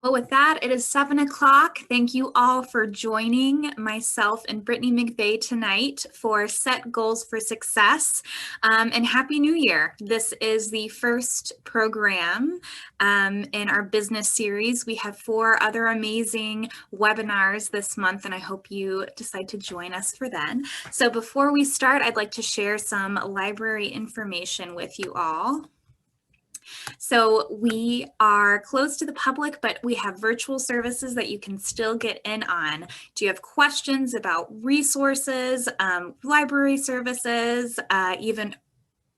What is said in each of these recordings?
Well, with that, it is 7 o'clock. Thank you all for joining myself and Brittney McVey tonight for Set Goals for Success. And Happy New Year. This is the first program in our business series. We have 4 other amazing webinars this month, and I hope you decide to join us for then. So before we start, I'd like to share some library information with you all. So we are closed to the public, but we have virtual services that you can still get in on. Do you have questions about resources, library services, even,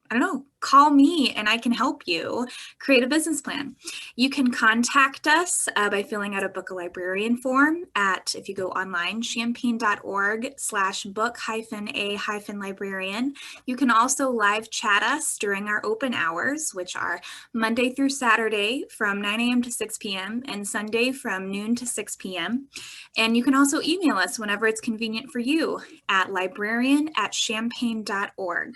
I don't know, call me and I can help you create a business plan. You can contact us by filling out a book a librarian form at, if you go online, champaign.org/book-a-librarian. You can also live chat us during our open hours, which are Monday through Saturday from 9 a.m. to 6 p.m. and Sunday from noon to 6 p.m. And you can also email us whenever it's convenient for you at librarian@champaign.org.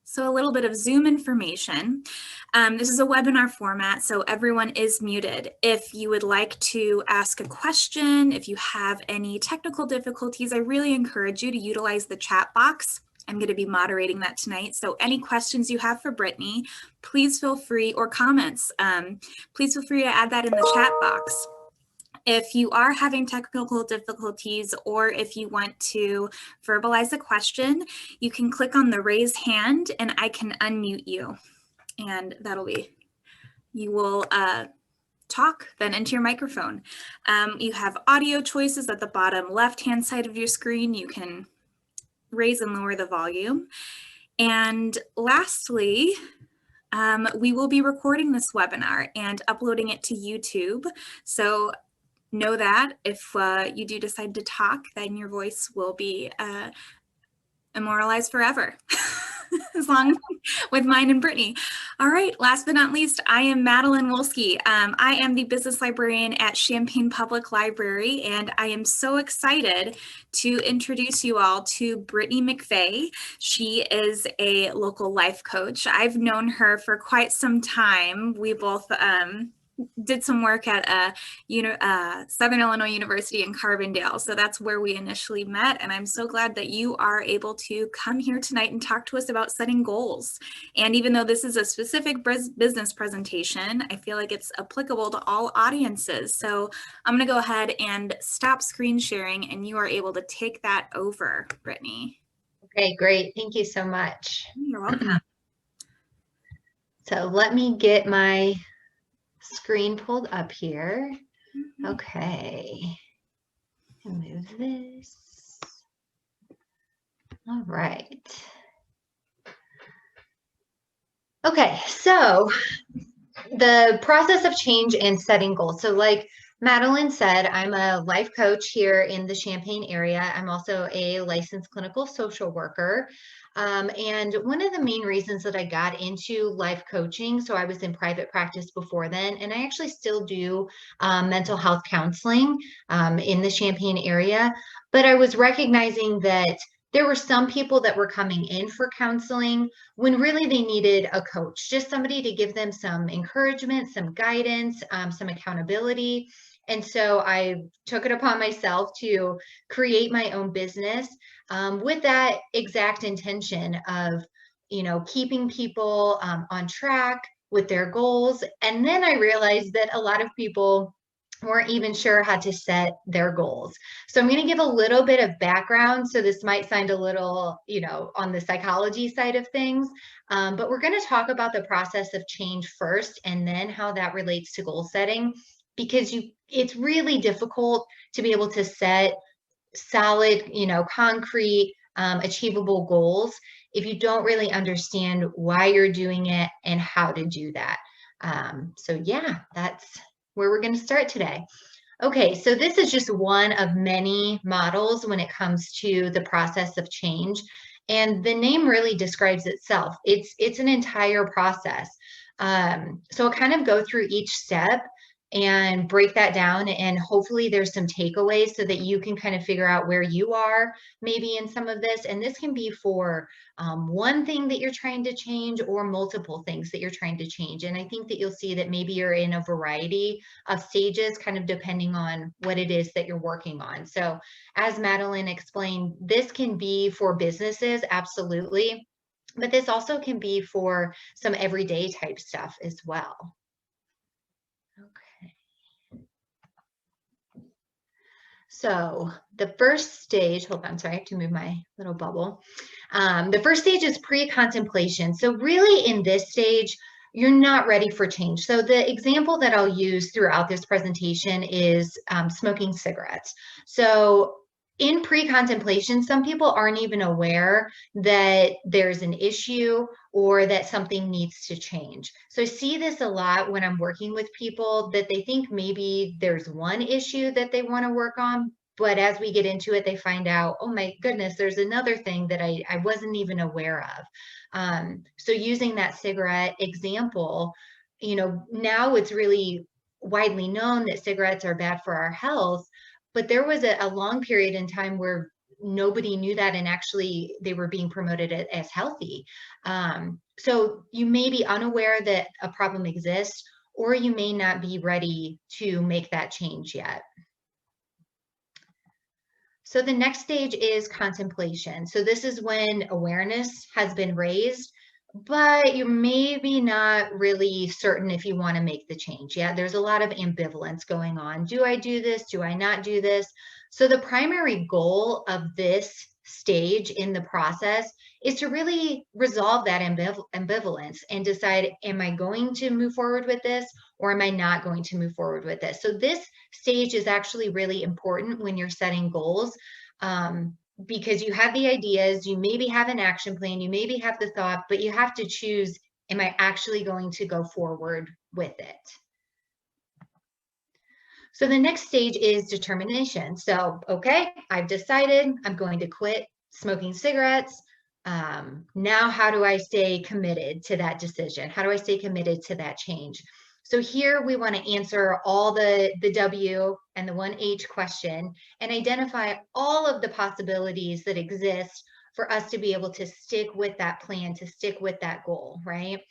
So a little bit of Zoom information. This is a webinar format, so everyone is muted. If you would like to ask a question, if you have any technical difficulties, I really encourage you to utilize the chat box. I'm going to be moderating that tonight. So any questions you have for Brittney, please feel free, or comments, please feel free to add that in the chat box. If you are having technical difficulties, or if you want to verbalize a question, you can click on the raise hand and I can unmute you. And that'll be, you will talk then into your microphone. You have audio choices at the bottom left-hand side of your screen. You can raise and lower the volume. And lastly, we will be recording this webinar and uploading it to YouTube. So know that if you do decide to talk, then your voice will be immortalized forever, as long with mine and Brittney. All right, last but not least, I am Madeline Wolski. I am the business librarian at Champaign Public Library, and I am so excited to introduce you all to Brittney McVey. She is a local life coach. I've known her for quite some time. We both did some work at Southern Illinois University in Carbondale. So that's where we initially met. And I'm so glad that you are able to come here tonight and talk to us about setting goals. And even though this is a specific business presentation, I feel like it's applicable to all audiences. So I'm going to go ahead and stop screen sharing and you are able to take that over, Brittney. Okay, great. Thank you so much. You're welcome. So let me get my screen pulled up here. Okay. Move this. All right. Okay, so the process of change and setting goals. So like Madeline said, I'm a life coach here in the Champaign area. I'm also a licensed clinical social worker. And one of the main reasons that I got into life coaching, so I was in private practice before then, and I actually still do mental health counseling in the Champaign area, but I was recognizing that there were some people that were coming in for counseling when really they needed a coach, just somebody to give them some encouragement, some guidance, some accountability. And so I took it upon myself to create my own business with that exact intention of, keeping people on track with their goals. And then I realized that a lot of people weren't even sure how to set their goals. So I'm going to give a little bit of background. So this might sound a little, on the psychology side of things, but we're going to talk about the process of change first, and then how that relates to goal setting, because it's really difficult to be able to set solid, concrete, achievable goals if you don't really understand why you're doing it and how to do that. So yeah, that's where we're going to start today. Okay, so this is just one of many models when it comes to the process of change. And the name really describes itself. It's an entire process. So I'll kind of go through each step and break that down. And hopefully there's some takeaways so that you can kind of figure out where you are maybe in some of this. And this can be for one thing that you're trying to change or multiple things that you're trying to change. And I think that you'll see that maybe you're in a variety of stages, kind of depending on what it is that you're working on. So as Madeline explained, this can be for businesses, absolutely. But this also can be for some everyday type stuff as well. Okay. So the first stage, hold on, sorry, I have to move my little bubble. The first stage is pre-contemplation. So really in this stage, you're not ready for change. So the example that I'll use throughout this presentation is smoking cigarettes. So in pre-contemplation, some people aren't even aware that there's an issue or that something needs to change. So I see this a lot when I'm working with people, that they think maybe there's one issue that they want to work on, but as we get into it, they find out, oh my goodness, there's another thing that I wasn't even aware of. So using that cigarette example, now it's really widely known that cigarettes are bad for our health. But there was a long period in time where nobody knew that, and actually they were being promoted as healthy. So you may be unaware that a problem exists, or you may not be ready to make that change yet. So the next stage is contemplation. So this is when awareness has been raised, but you're maybe not really certain if you want to make the change. Yeah, there's a lot of ambivalence going on. Do I do this? Do I not do this? So the primary goal of this stage in the process is to really resolve that ambivalence and decide, am I going to move forward with this, or am I not going to move forward with this? So this stage is actually really important when you're setting goals. Because you have the ideas, you maybe have an action plan, you maybe have the thought, but you have to choose, am I actually going to go forward with it? So the next stage is determination. So, okay, I've decided I'm going to quit smoking cigarettes. Now, how do I stay committed to that decision? How do I stay committed to that change? So here we want to answer all the W and the 1H question and identify all of the possibilities that exist for us to be able to stick with that plan, to stick with that goal, right?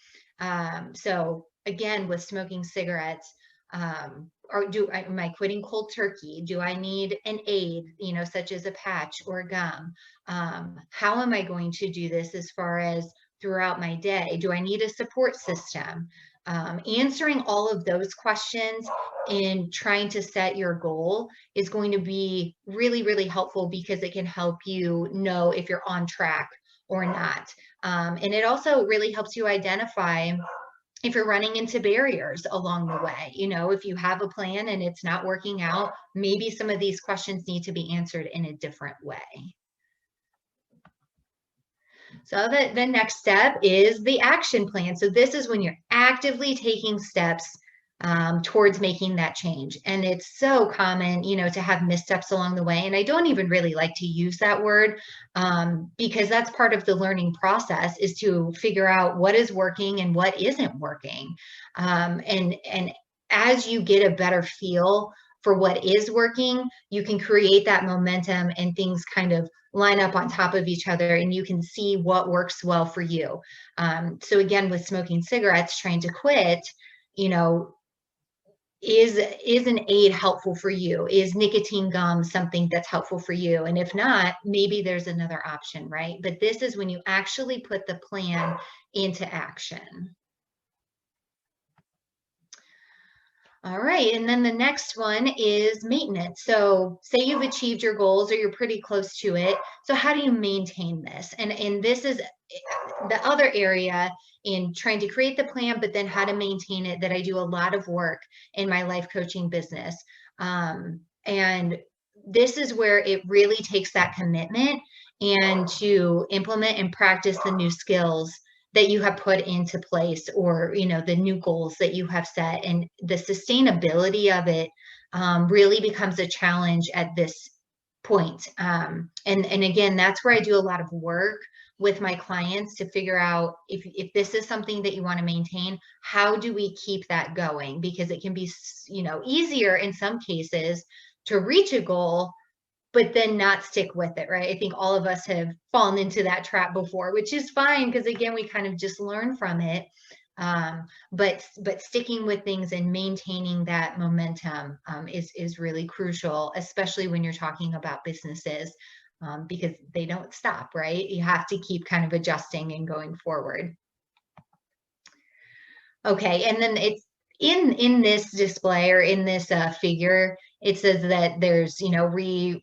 So again, with smoking cigarettes, am I quitting cold turkey? Do I need an aid, such as a patch or gum? How am I going to do this as far as throughout my day? Do I need a support system? Answering all of those questions and trying to set your goal is going to be really, really helpful, because it can help you know if you're on track or not. And it also really helps you identify if you're running into barriers along the way. If you have a plan and it's not working out, maybe some of these questions need to be answered in a different way. So the next step is the action plan. So this is when you're actively taking steps towards making that change. And it's so common, to have missteps along the way. And I don't even really like to use that word because that's part of the learning process, is to figure out what is working and what isn't working. And as you get a better feel for what is working, you can create that momentum and things kind of line up on top of each other, and you can see what works well for you. So again, with smoking cigarettes, trying to quit, is an aid helpful for you? Is nicotine gum something that's helpful for you? And if not, maybe there's another option, right? But this is when you actually put the plan into action. All right, and then the next one is maintenance. So say you've achieved your goals or you're pretty close to it. So how do you maintain this? And this is the other area in trying to create the plan, but then how to maintain it, that I do a lot of work in my life coaching business. And this is where it really takes that commitment and to implement and practice the new skills that you have put into place, or the new goals that you have set, and the sustainability of it really becomes a challenge at this point. And again, that's where I do a lot of work with my clients to figure out if this is something that you want to maintain, how do we keep that going? Because it can be, easier in some cases to reach a goal, but then not stick with it, right? I think all of us have fallen into that trap before, which is fine because again, we kind of just learn from it. But sticking with things and maintaining that momentum is really crucial, especially when you're talking about businesses, because they don't stop, right? You have to keep kind of adjusting and going forward. Okay, and then it's in this display or in this figure, it says that there's,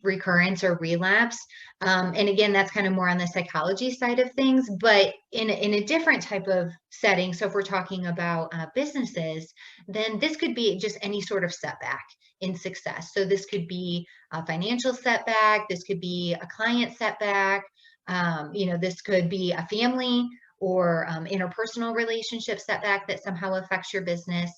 recurrence or relapse. And again, that's kind of more on the psychology side of things, but in a different type of setting. So if we're talking about businesses, then this could be just any sort of setback in success. So this could be a financial setback, this could be a client setback, this could be a family or interpersonal relationship setback that somehow affects your business.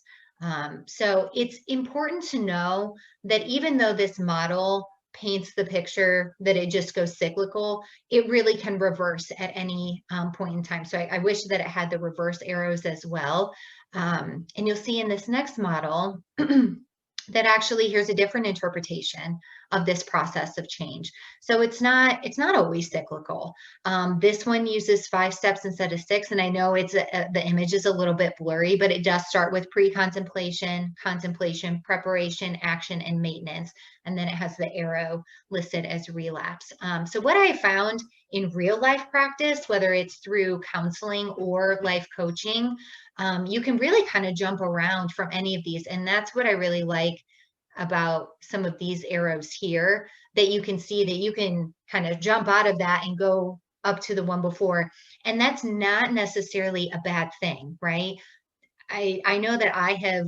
So it's important to know that even though this model paints the picture that it just goes cyclical, it really can reverse at any point in time. So I wish that it had the reverse arrows as well. And you'll see in this next model that actually here's a different interpretation of this process of change. So it's not always cyclical. This one uses 5 steps instead of 6, and I know the image is a little bit blurry, but it does start with pre-contemplation, contemplation, preparation, action, and maintenance, and then it has the arrow listed as relapse. So what I found in real life practice, whether it's through counseling or life coaching, you can really kind of jump around from any of these. And that's what I really like about some of these arrows here, that you can see that you can kind of jump out of that and go up to the one before. And that's not necessarily a bad thing, right? I know that I have,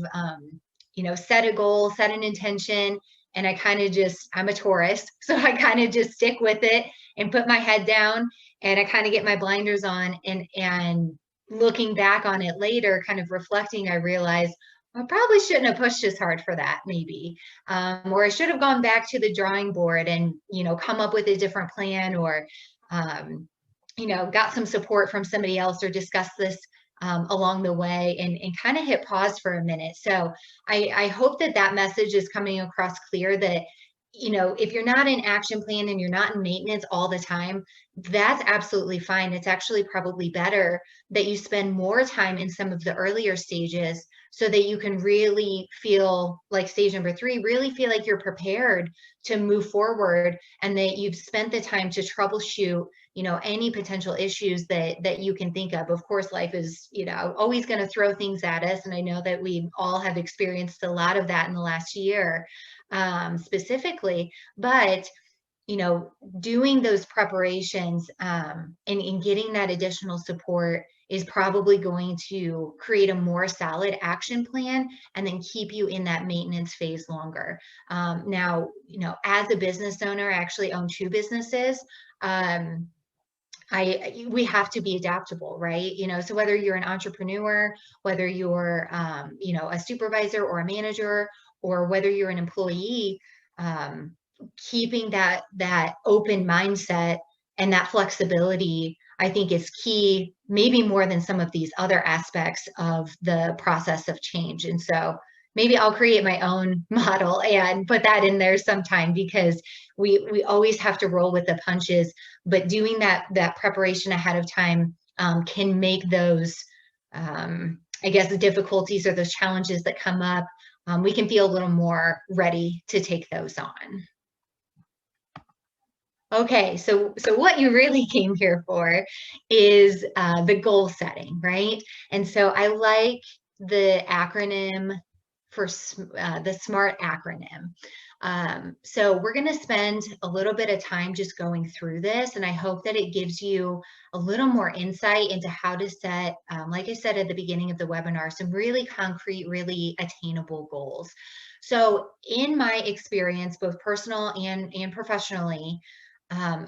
set a goal, set an intention, and I kind of I'm a Taurus, so I kind of just stick with it and put my head down, and I kind of get my blinders on, and looking back on it later, kind of reflecting, I realized I probably shouldn't have pushed as hard for that, maybe, or I should have gone back to the drawing board and come up with a different plan, or got some support from somebody else, or discussed this along the way, and kind of hit pause for a minute. So I hope that message is coming across clear, that if you're not in action plan and you're not in maintenance all the time, that's absolutely fine. It's actually probably better that you spend more time in some of the earlier stages, so that you can really feel like stage number 3, really feel like you're prepared to move forward, and that you've spent the time to troubleshoot, any potential issues that you can think of. Of course, life is, always going to throw things at us. And I know that we all have experienced a lot of that in the last year, specifically, but doing those preparations and getting that additional support is probably going to create a more solid action plan, and then keep you in that maintenance phase longer. Now, as a business owner, I actually own 2 businesses. We have to be adaptable, right? So whether you're an entrepreneur, whether you're, a supervisor or a manager, or whether you're an employee, keeping that open mindset and that flexibility, I think, is key, maybe more than some of these other aspects of the process of change. And so maybe I'll create my own model and put that in there sometime, because we always have to roll with the punches, but doing that preparation ahead of time can make those, I guess, the difficulties or those challenges that come up, we can feel a little more ready to take those on. Okay, so what you really came here for is the goal setting, right? And so I like the acronym for the SMART acronym. So we're going to spend a little bit of time just going through this, and I hope that it gives you a little more insight into how to set, like I said at the beginning of the webinar, some really concrete, really attainable goals. So in my experience, both personal and professionally,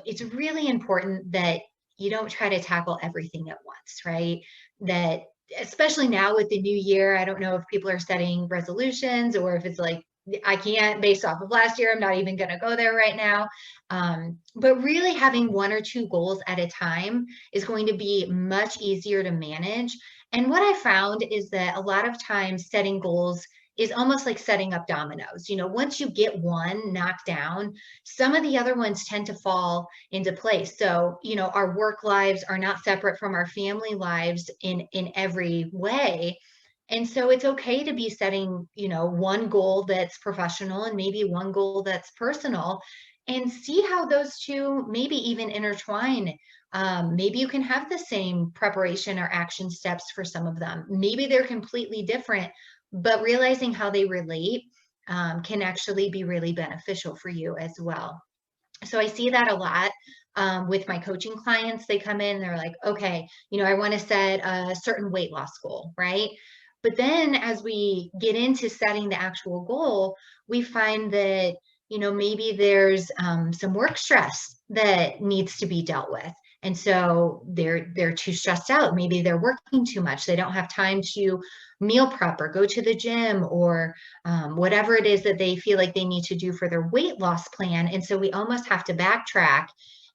it's really important that you don't try to tackle everything at once, right? That especially now with the new year, I don't know if people are setting resolutions or if it's like I can't, based off of last year, I'm not even going to go there right now. But really having 1 or 2 goals at a time is going to be much easier to manage. And what I found is that a lot of times setting goals is almost like setting up dominoes. Once you get one knocked down, some of the other ones tend to fall into place. So, our work lives are not separate from our family lives in every way. And so it's okay to be setting, one goal that's professional and maybe one goal that's personal, and see how those two maybe even intertwine. Maybe you can have the same preparation or action steps for some of them. Maybe they're completely different, but realizing how they relate can actually be really beneficial for you as well. So I see that a lot with my coaching clients. They come in, they're like, okay, I want to set a certain weight loss goal, right? But then as we get into setting the actual goal, we find that, maybe there's some work stress that needs to be dealt with. And so they're too stressed out. Maybe they're working too much. They don't have time to meal prep or go to the gym or whatever it is that they feel like they need to do for their weight loss plan. And so we almost have to backtrack.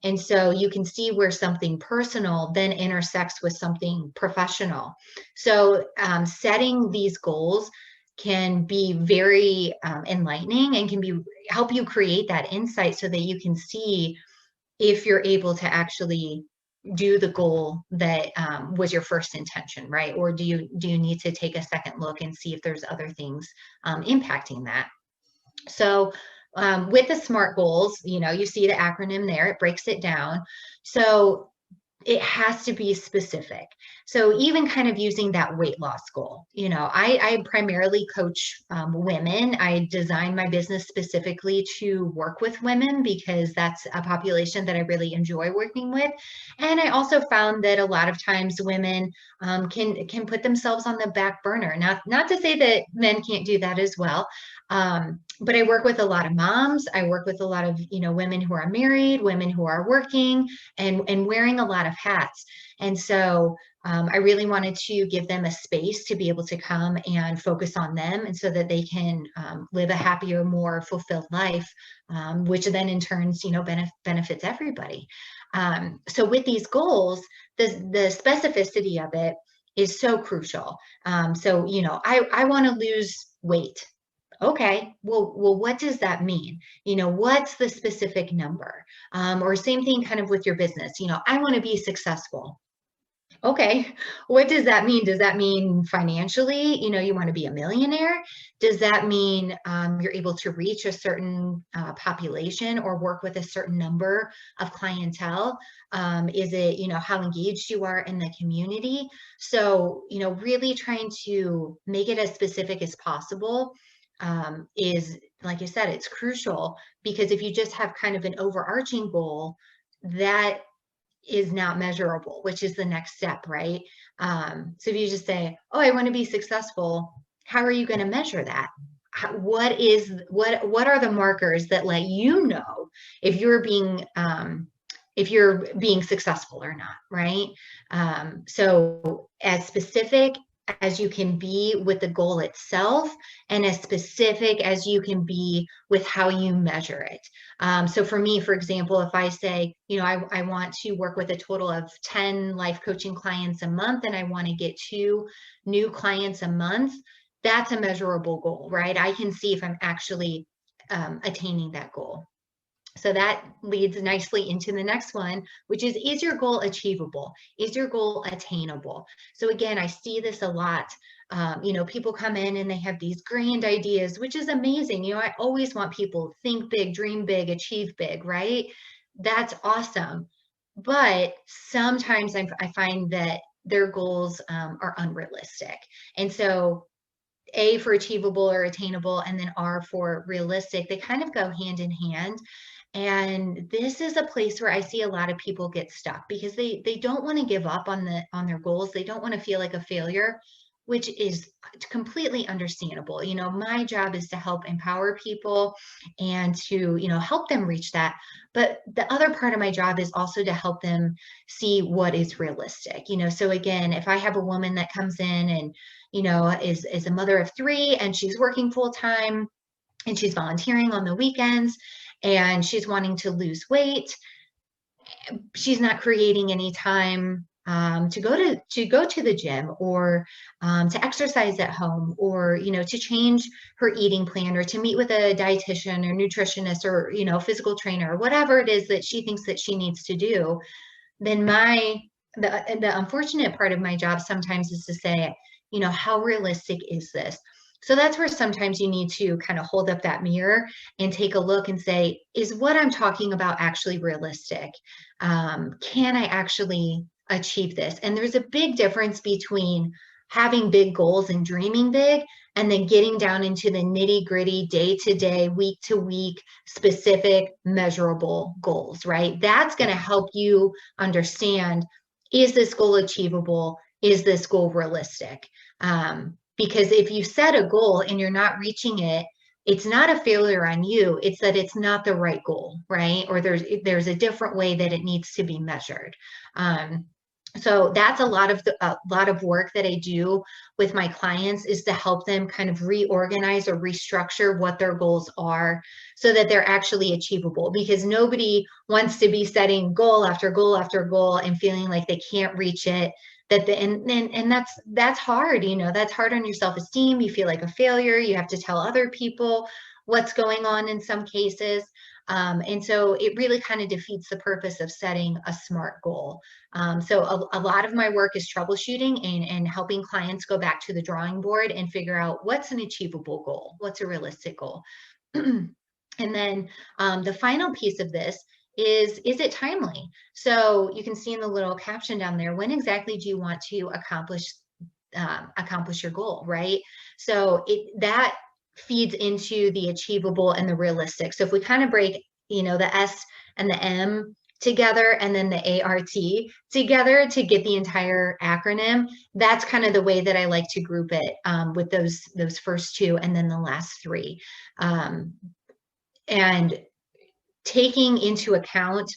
And so you can see where something personal then intersects with something professional. So setting these goals can be very enlightening and can help you create that insight so that you can see if you're able to actually do the goal that was your first intention, right? Or do you need to take a second look and see if there's other things impacting that? So with the SMART goals, you see the acronym there, it breaks it down. So it has to be specific. So even kind of using that weight loss goal, I primarily coach women. I design my business specifically to work with women because that's a population that I really enjoy working with. And I also found that a lot of times women can put themselves on the back burner. Not to say that men can't do that as well. But I work with a lot of moms. I work with a lot of, women who are married, women who are working and wearing a lot of hats. And so I really wanted to give them a space to be able to come and focus on them, and so that they can live a happier, more fulfilled life, which then in turns, benefits everybody. So with these goals, the specificity of it is so crucial. So, I want to lose weight. Okay, well, what does that mean? What's the specific number? Or same thing kind of with your business. I want to be successful. Okay, what does that mean? Does that mean financially, you want to be a millionaire? Does that mean you're able to reach a certain population or work with a certain number of clientele? Is it, how engaged you are in the community? So, really trying to make it as specific as possible is, like I said, it's crucial, because if you just have kind of an overarching goal, that is not measurable, which is the next step, right? So if you just say, oh, I want to be successful, how are you going to measure that? What are the markers that let you know if you're being successful or not, right? So as specific as you can be with the goal itself, and as specific as you can be with how you measure it. So for me, for example, if I say, I want to work with a total of 10 life coaching clients a month, and I want to get 2 new clients a month, that's a measurable goal, right? I can see if I'm actually attaining that goal. So that leads nicely into the next one, which is your goal achievable? Is your goal attainable? So again, I see this a lot. People come in and they have these grand ideas, which is amazing. I always want people to think big, dream big, achieve big, right? That's awesome. But sometimes I find that their goals are unrealistic. And so A for achievable or attainable, and then R for realistic, they kind of go hand in hand. And this is a place where I see a lot of people get stuck because they don't want to give up on their goals. They don't want to feel like a failure, which is completely understandable. My job is to help empower people and to, help them reach that. But the other part of my job is also to help them see what is realistic. So again, if I have a woman that comes in and, is a mother of 3 and she's working full time, and she's volunteering on the weekends, and she's wanting to lose weight. She's not creating any time to go to the gym, or to exercise at home, or to change her eating plan, or to meet with a dietitian or nutritionist, or physical trainer, or whatever it is that she thinks that she needs to do. Then the unfortunate part of my job sometimes is to say, how realistic is this? So that's where sometimes you need to kind of hold up that mirror and take a look and say, is what I'm talking about actually realistic? Can I actually achieve this? And there's a big difference between having big goals and dreaming big, and then getting down into the nitty gritty, day to day, week to week, specific, measurable goals, right? That's going to help you understand, is this goal achievable? Is this goal realistic? Because if you set a goal and you're not reaching it, it's not a failure on you. It's that it's not the right goal, right? Or there's a different way that it needs to be measured. So that's a lot of work that I do with my clients, is to help them kind of reorganize or restructure what their goals are, so that they're actually achievable. Because nobody wants to be setting goal after goal after goal and feeling like they can't reach it. And that's hard. That's hard on your self-esteem. You feel like a failure. You have to tell other people what's going on in some cases. And so it really kind of defeats the purpose of setting a SMART goal. So a lot of my work is troubleshooting and helping clients go back to the drawing board and figure out, what's an achievable goal? What's a realistic goal? And then the final piece of this is it timely? So you can see in the little caption down there, when exactly do you want to accomplish your goal, right? So that feeds into the achievable and the realistic. So if we kind of break, the S and the M together, and then the ART together to get the entire acronym, that's kind of the way that I like to group it, with those first two and then the last three. And taking into account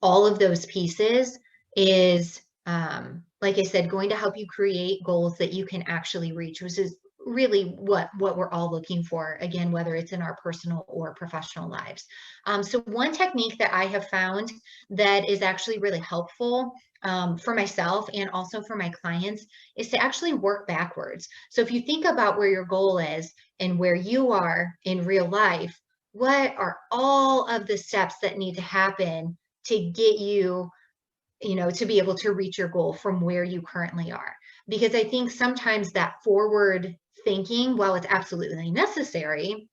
all of those pieces is, like I said, going to help you create goals that you can actually reach, which is really what we're all looking for, again, whether it's in our personal or professional lives. So one technique that I have found that is actually really helpful, for myself and also for my clients, is to actually work backwards. So if you think about where your goal is and where you are in real life, what are all of the steps that need to happen to get you, to be able to reach your goal from where you currently are? Because I think sometimes that forward thinking, while it's absolutely necessary,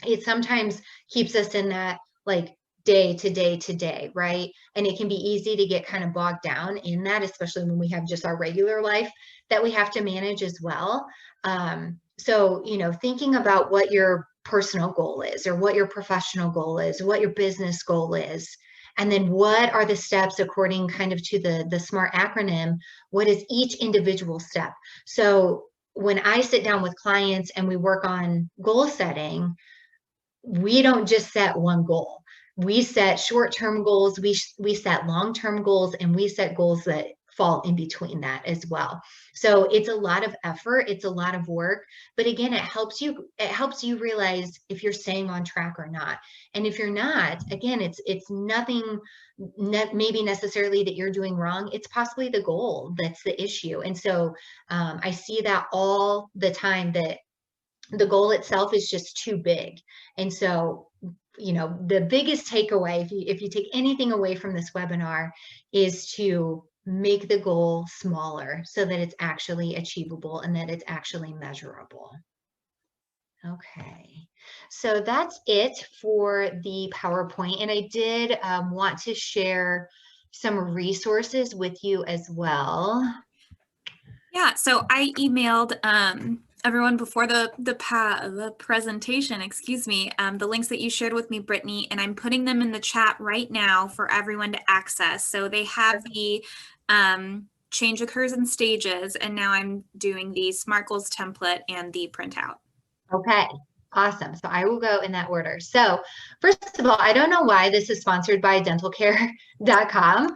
it sometimes keeps us in that, like, day to day to day, right? And it can be easy to get kind of bogged down in that, especially when we have just our regular life that we have to manage as well. So, thinking about what your personal goal is, or what your professional goal is, what your business goal is, and then what are the steps according kind of to the SMART acronym, what is each individual step? So when I sit down with clients and we work on goal setting, we don't just set one goal. We set short-term goals, we set long-term goals, and we set goals that fall in between that as well. So it's a lot of effort, it's a lot of work, but again, it helps you realize if you're staying on track or not. And if you're not, again, it's nothing maybe necessarily that you're doing wrong. It's possibly the goal that's the issue. And so I see that all the time, that the goal itself is just too big. And so, the biggest takeaway, if you take anything away from this webinar, is to make the goal smaller so that it's actually achievable and that it's actually measurable. Okay, so that's it for the PowerPoint. And I did want to share some resources with you as well. Yeah, so I emailed everyone before the presentation, excuse me, the links that you shared with me, Brittany, and I'm putting them in the chat right now for everyone to access. So they have the change occurs in stages, and now I'm doing the SMART goals template and the printout. Okay, awesome. So I will go in that order. So first of all, I don't know why this is sponsored by dentalcare.com,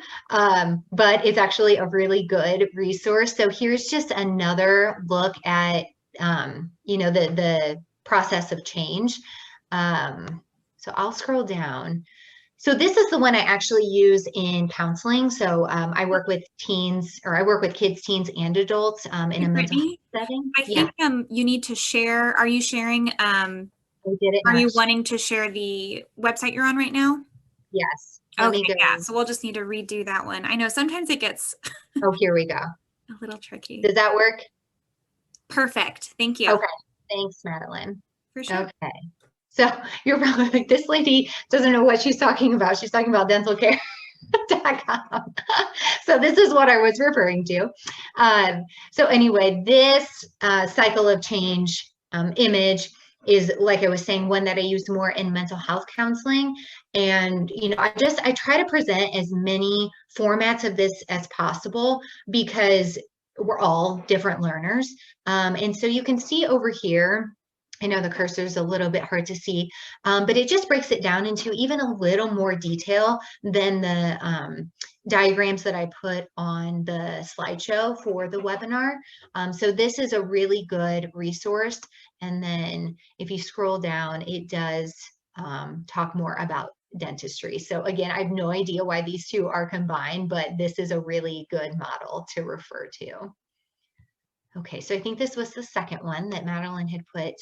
but it's actually a really good resource. So here's just another look at, the process of change. So I'll scroll down. So this is the one I actually use in counseling. So I work with teens, or I work with kids, teens, and adults in Hey, a mental Brittany, health setting. I Yeah, think you need to share. Are you sharing? I did it Are not. you wanting to share the website you're on right now? Yes. Let Okay, me yeah. go. So we'll just need to redo that one. I know sometimes it gets Oh, here we go. a little tricky. Does that work? Perfect. Thank you. Okay. Thanks, Madeline. For sure. Okay. So you're probably like, this lady doesn't know what she's talking about. She's talking about dental care. So this is what I was referring to. So anyway, this cycle of change image is, like I was saying, one that I use more in mental health counseling. And, I try to present as many formats of this as possible because we're all different learners. And so you can see over here, I know the cursor is a little bit hard to see, but it just breaks it down into even a little more detail than the diagrams that I put on the slideshow for the webinar. So this is a really good resource. And then if you scroll down, it does talk more about dentistry. So again, I have no idea why these two are combined, but this is a really good model to refer to. Okay, so I think this was the second one that Madeline had put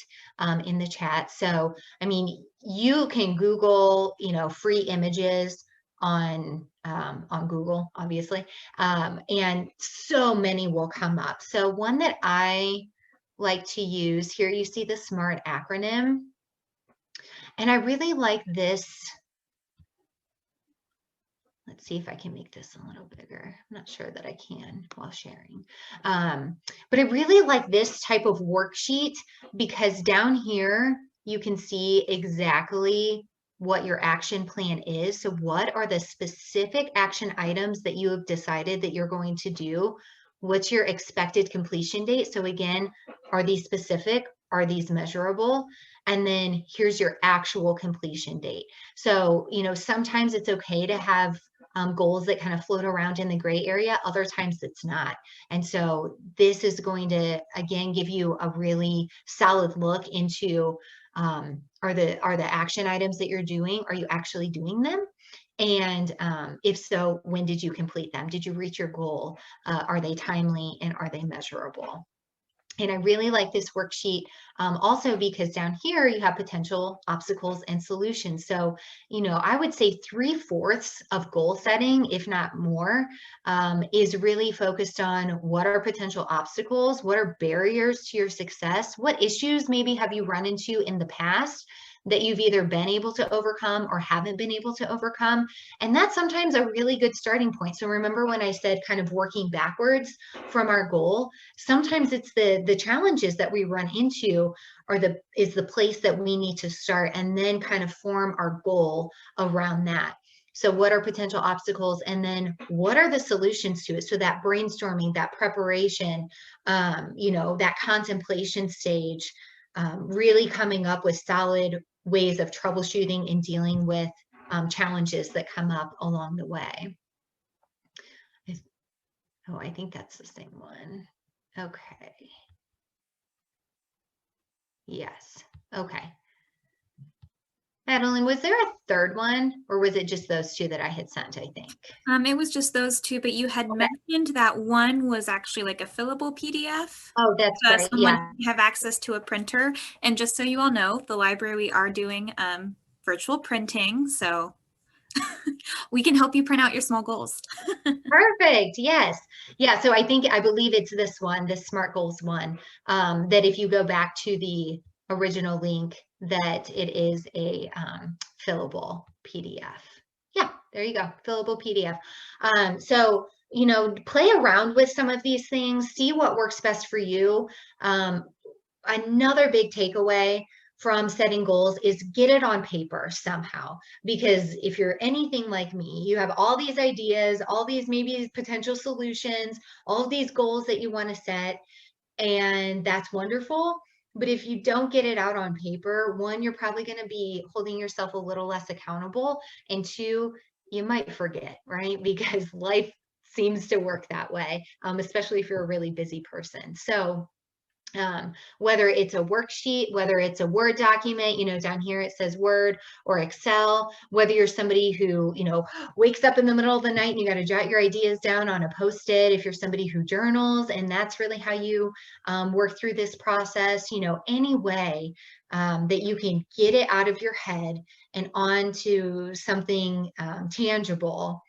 in the chat. So, I mean, you can Google, free images on Google, obviously, and so many will come up. So one that I like to use here, you see the SMART acronym, and I really like this. Let's see if I can make this a little bigger. I'm not sure that I can while sharing. But I really like this type of worksheet because down here, you can see exactly what your action plan is. So what are the specific action items that you have decided that you're going to do? What's your expected completion date? So again, are these specific? Are these measurable? And then here's your actual completion date. So, sometimes it's okay to have goals that kind of float around in the gray area. Other times it's not. And so this is going to, again, give you a really solid look into are the action items that you're doing, are you actually doing them? And if so, when did you complete them? Did you reach your goal? Are they timely and are they measurable? And I really like this worksheet also because down here you have potential obstacles and solutions. So, I would say 3/4 of goal setting, if not more, is really focused on what are potential obstacles, what are barriers to your success, what issues maybe have you run into in the past that you've either been able to overcome or haven't been able to overcome. And that's sometimes a really good starting point. So remember when I said kind of working backwards from our goal, sometimes it's the challenges that we run into is the place that we need to start and then kind of form our goal around that. So what are potential obstacles and then what are the solutions to it? So that brainstorming, that preparation, that contemplation stage, really coming up with solid ways of troubleshooting and dealing with challenges that come up along the way. Oh, I think that's the same one. Okay. Yes. Okay. Madeline, was there a third one or was it just those two that I had sent, I think? It was just those two, but you had mentioned that one was actually like a fillable PDF. Oh, that's right. Someone Yeah. can have access to a printer. And just so you all know, the library, we are doing virtual printing. So we can help you print out your small goals. Perfect. Yes. Yeah. So I believe it's this one, this SMART Goals one, that if you go back to the original link, that it is a fillable PDF. Yeah, there you go. Fillable PDF. So, play around with some of these things, see what works best for you. Another big takeaway from setting goals is get it on paper somehow. Because if you're anything like me, you have all these ideas, all these maybe potential solutions, all of these goals that you want to set, and that's wonderful. But if you don't get it out on paper, one, you're probably going to be holding yourself a little less accountable. And two, you might forget, right? Because life seems to work that way, especially if you're a really busy person. So Whether it's a worksheet, whether it's a Word document, down here it says Word or Excel, whether you're somebody who, wakes up in the middle of the night and you got to jot your ideas down on a Post-it, if you're somebody who journals and that's really how you work through this process, any way that you can get it out of your head and onto something tangible,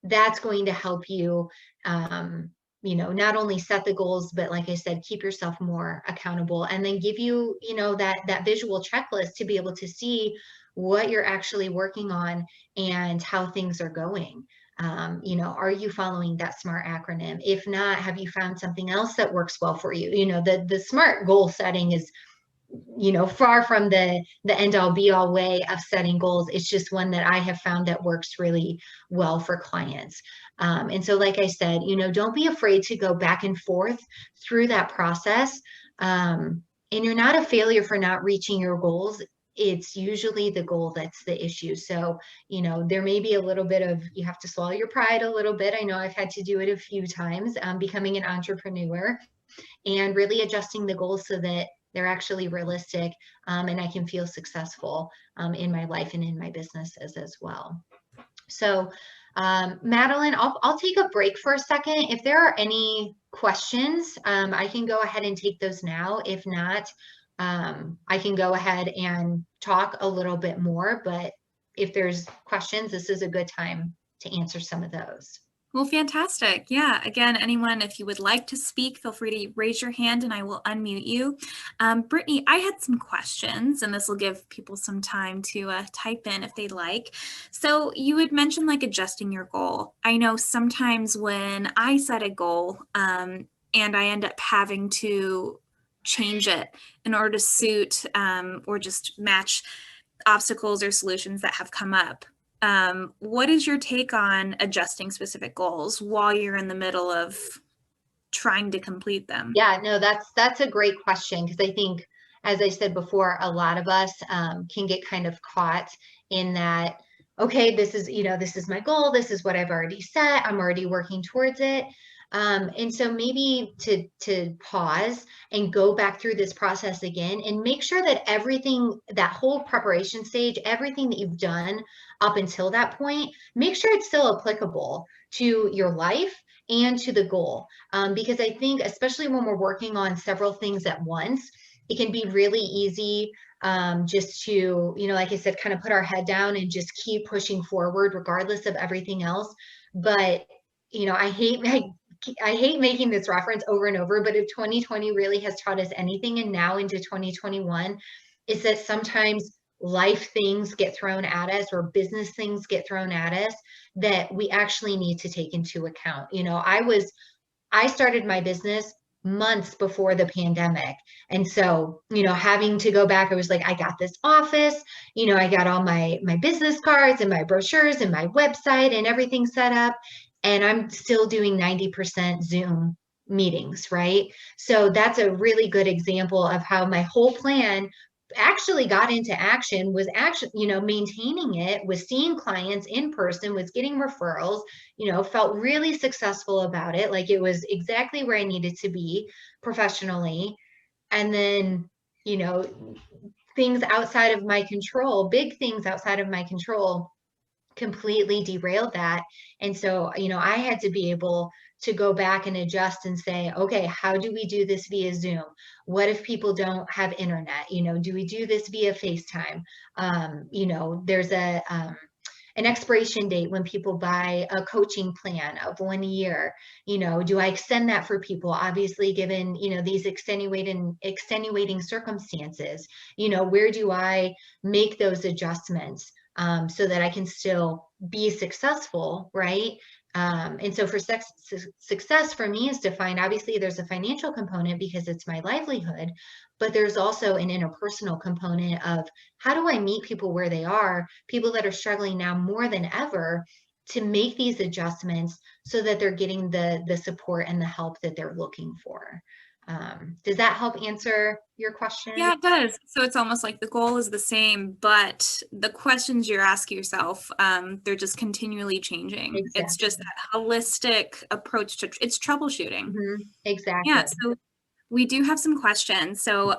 that's going to help you, not only set the goals, but like I said, keep yourself more accountable, and then give you, that visual checklist to be able to see what you're actually working on and how things are going. Are you following that SMART acronym? If not, have you found something else that works well for you? The SMART goal setting is, far from the end all be all way of setting goals. It's just one that I have found that works really well for clients. And so, like I said, don't be afraid to go back and forth through that process. And you're not a failure for not reaching your goals. It's usually the goal that's the issue. So, there may be a little bit of, you have to swallow your pride a little bit. I know I've had to do it a few times, becoming an entrepreneur and really adjusting the goals so that they're actually realistic, and I can feel successful in my life and in my businesses as well. So, Madeline, I'll take a break for a second. If there are any questions, I can go ahead and take those now. If not, I can go ahead and talk a little bit more, but if there's questions, this is a good time to answer some of those. Well, fantastic. Yeah. Again, anyone, if you would like to speak, feel free to raise your hand and I will unmute you. Brittney, I had some questions, and this will give people some time to type in if they'd like. So you had mentioned like adjusting your goal. I know sometimes when I set a goal and I end up having to change it in order to suit or just match obstacles or solutions that have come up. What is your take on adjusting specific goals while you're in the middle of trying to complete them? Yeah, no, that's a great question, because I think, as I said before, a lot of us can get kind of caught in that, okay, this is my goal, this is what I've already set, I'm already working towards it. And so maybe to pause and go back through this process again and make sure that everything, that whole preparation stage, everything that you've done up until that point, make sure it's still applicable to your life and to the goal. Because I think, especially when we're working on several things at once, it can be really easy just to, like I said, kind of put our head down and just keep pushing forward regardless of everything else. But, I hate making this reference over and over, but if 2020 really has taught us anything, and now into 2021, is that sometimes life things get thrown at us or business things get thrown at us that we actually need to take into account. I started my business months before the pandemic. And so, having to go back, I was like, I got this office, I got all my business cards and my brochures and my website and everything set up. And I'm still doing 90% Zoom meetings, right? So that's a really good example of how my whole plan actually got into action, was actually, maintaining it, was seeing clients in person, was getting referrals, felt really successful about it. Like it was exactly where I needed to be professionally. And then, things outside of my control, big things outside of my control, completely derailed that. And so, I had to be able to go back and adjust and say, okay, how do we do this via Zoom? What if people don't have internet? Do we do this via FaceTime? There's an expiration date when people buy a coaching plan of 1 year. Do I extend that for people? Obviously, given, these extenuating circumstances, where do I make those adjustments so that I can still be successful, right? And so for success for me is defined, obviously there's a financial component because it's my livelihood, but there's also an interpersonal component of how do I meet people where they are, people that are struggling now more than ever, to make these adjustments so that they're getting the support and the help that they're looking for. Does that help answer your question? Yeah, it does. So it's almost like the goal is the same, but the questions you're asking yourself, they're just continually changing. Exactly. It's just that holistic approach to it's troubleshooting. Exactly. Yeah. So We do have some questions. So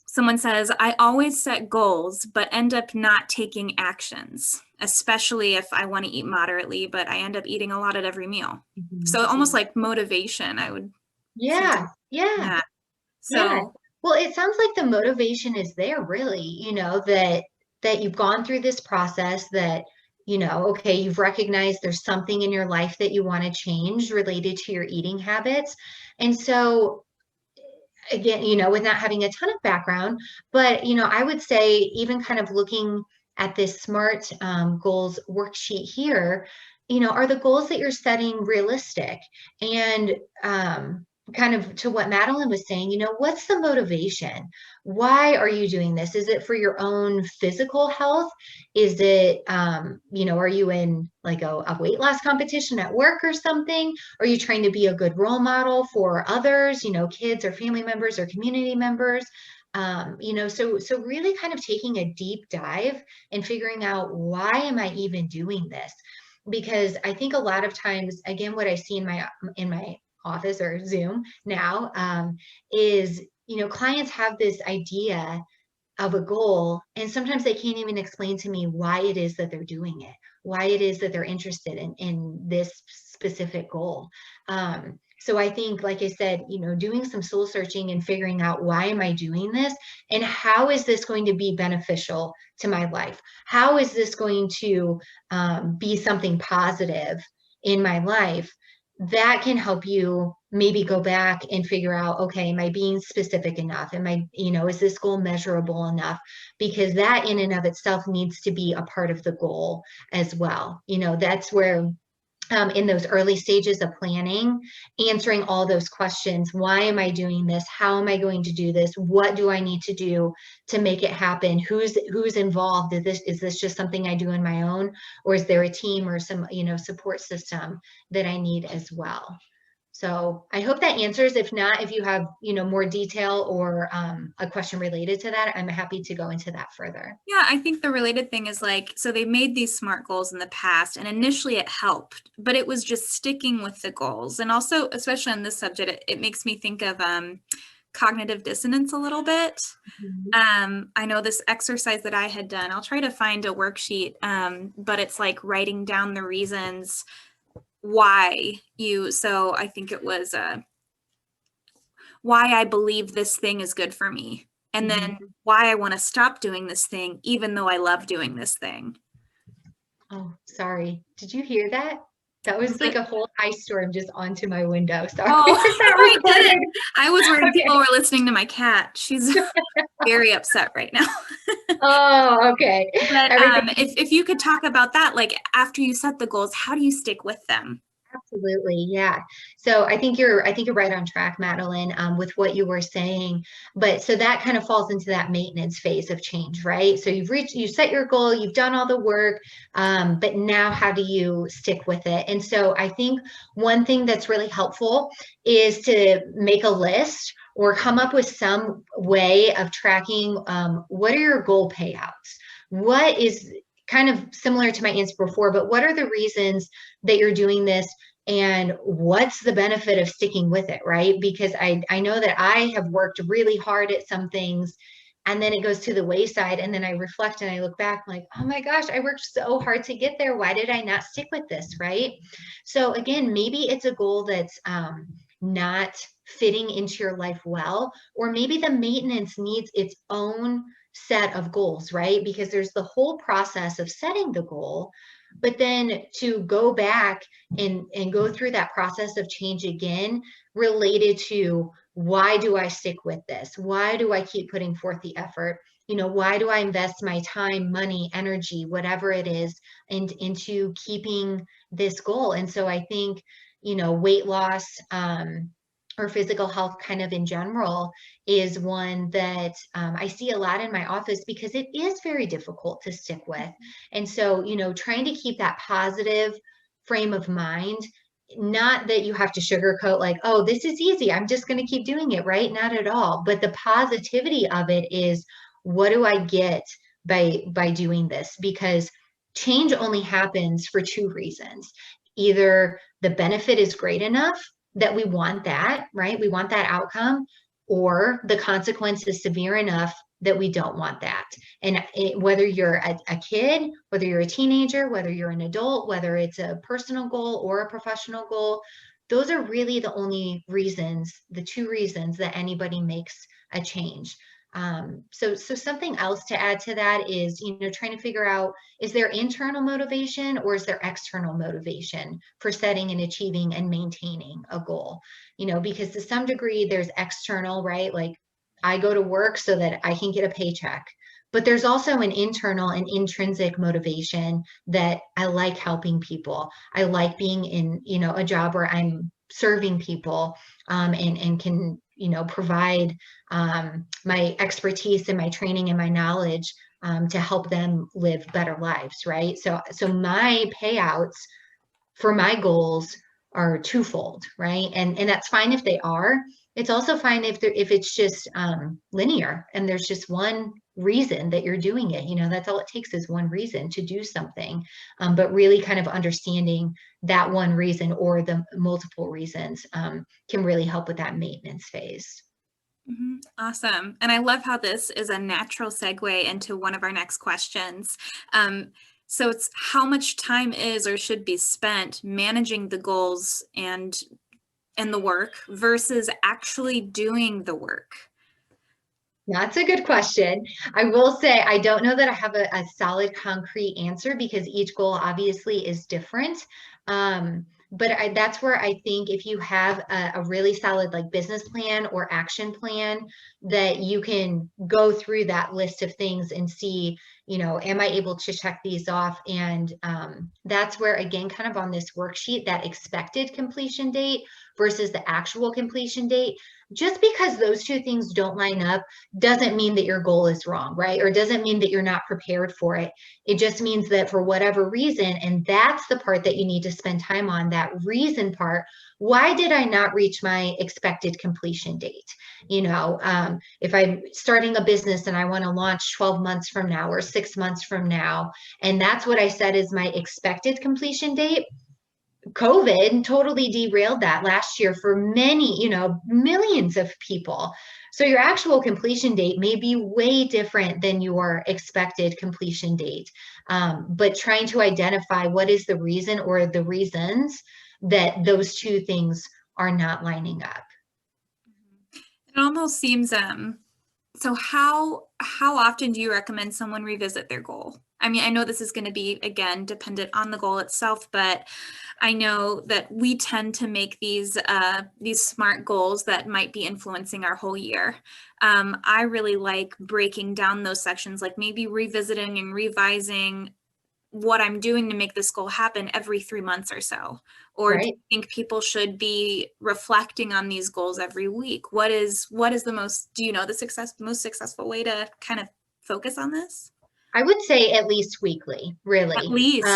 someone says, I always set goals, but end up not taking actions, especially if I want to eat moderately, but I end up eating a lot at every meal. Mhm. So almost like motivation, I would see Yeah, yeah, that. yeah. So Well, it sounds like the motivation is there really, that you've gone through this process that, okay, you've recognized there's something in your life that you want to change related to your eating habits. And so again, with not having a ton of background, but, I would say even kind of looking at this SMART goals worksheet here, are the goals that you're setting realistic? And kind of to what Madeline was saying, what's the motivation? Why are you doing this? Is it for your own physical health? Is it, are you in like a weight loss competition at work or something? Are you trying to be a good role model for others, kids or family members or community members? So really kind of taking a deep dive and figuring out, why am I even doing this? Because I think a lot of times, again, what I see in my office or Zoom now, is, clients have this idea of a goal, and sometimes they can't even explain to me why it is that they're doing it, why it is that they're interested in this specific goal. So I think, like I said, doing some soul searching and figuring out, why am I doing this, and how is this going to be beneficial to my life? How is this going to be something positive in my life? That can help you maybe go back and figure out, okay, am I being specific enough? Is this goal measurable enough? Because that in and of itself needs to be a part of the goal as well. That's where, in those early stages of planning, answering all those questions. Why am I doing this? How am I going to do this? What do I need to do to make it happen? Who's involved? Is this just something I do on my own? Or is there a team or some, support system that I need as well? So I hope that answers. If not, if you have, more detail or a question related to that, I'm happy to go into that further. yeah, I think the related thing is like, so they made these SMART goals in the past, and initially it helped, but it was just sticking with the goals. And also, especially on this subject, it makes me think of cognitive dissonance a little bit. Mhm. I know this exercise that I had done, I'll try to find a worksheet, but it's like writing down the reasons why so I think it was why I believe this thing is good for me. And then Mhm. why I want to stop doing this thing, even though I love doing this thing. Oh, sorry. Did you hear that? That Was was like it? a whole ice storm just onto my window. Sorry. Oh, Is that I recorded? didn't. I was worried people Okay. were listening to my cat. She's very upset right now. Oh, okay. But Everything. if you could talk about that, like after you set the goals, how do you stick with them? Absolutely, yeah. So I think you're right on track, Madeline, with what you were saying. But so that kind of falls into that maintenance phase of change, right? So you set your goal, you've done all the work, but now how do you stick with it? And so I think one thing that's really helpful is to make a list or come up with some way of tracking, what are your goal payouts? What is kind of similar to my answer before, but what are the reasons that you're doing this, and what's the benefit of sticking with it, right? Because I know that I have worked really hard at some things, and then it goes to the wayside, and then I reflect and I look back like, oh my gosh, I worked so hard to get there. Why did I not stick with this, right? So again, maybe it's a goal that's not fitting into your life well, or maybe the maintenance needs its own set of goals, right? Because there's the whole process of setting the goal, but then to go back and go through that process of change again, related to, why do I stick with this? Why do I keep putting forth the effort? Why do I invest my time, money, energy, whatever it is, into keeping this goal? And so I think, weight loss, or physical health kind of in general, is one that I see a lot in my office, because it is very difficult to stick with. And so, trying to keep that positive frame of mind, not that you have to sugarcoat like, oh, this is easy, I'm just going to keep doing it, right? Not at all. But the positivity of it is, what do I get by doing this? Because change only happens for two reasons. Either the benefit is great enough, that we want that, right? We want that outcome, or the consequence is severe enough that we don't want that. And whether you're a kid, whether you're a teenager, whether you're an adult, whether it's a personal goal or a professional goal, those are really the only reasons, the two reasons that anybody makes a change. So something else to add to that is, trying to figure out, is there internal motivation or is there external motivation for setting and achieving and maintaining a goal? Because to some degree there's external, right? Like I go to work so that I can get a paycheck. But there's also an internal and intrinsic motivation that I like helping people. I like being in, a job where I'm serving people, and can, provide my expertise and my training and my knowledge to help them live better lives, right? So my payouts for my goals are twofold, right? And that's fine if they are. It's also fine if it's just linear and there's just one reason that you're doing it. That's all it takes is one reason to do something. But really kind of understanding that one reason or the multiple reasons can really help with that maintenance phase. Mm-hmm. Awesome. And I love how this is a natural segue into one of our next questions. So it's how much time is or should be spent managing the goals and the work versus actually doing the work? That's a good question. I will say, I don't know that I have a solid, concrete answer because each goal obviously is different. But that's where I think if you have a really solid like business plan or action plan, that you can go through that list of things and see, am I able to check these off? And that's where, again, kind of on this worksheet, that expected completion date versus the actual completion date. Just because those two things don't line up doesn't mean that your goal is wrong, right? Or doesn't mean that you're not prepared for it. It just means that for whatever reason, and that's the part that you need to spend time on, that reason part. Why did I not reach my expected completion date? If I'm starting a business and I want to launch 12 months from now or 6 months from now, and that's what I said is my expected completion date, COVID totally derailed that last year for many, millions of people. So your actual completion date may be way different than your expected completion date. But trying to identify what is the reason or the reasons that those two things are not lining up. It almost seems, so how often do you recommend someone revisit their goal? I mean, I know this is going to be, again, dependent on the goal itself, but I know that we tend to make these SMART goals that might be influencing our whole year. I really like breaking down those sections, like maybe revisiting and revising what I'm doing to make this goal happen every 3 months or so. Or Right. do you think people should be reflecting on these goals every week? What is the most, do you know the most successful way to kind of focus on this? I would say at least weekly, really. At least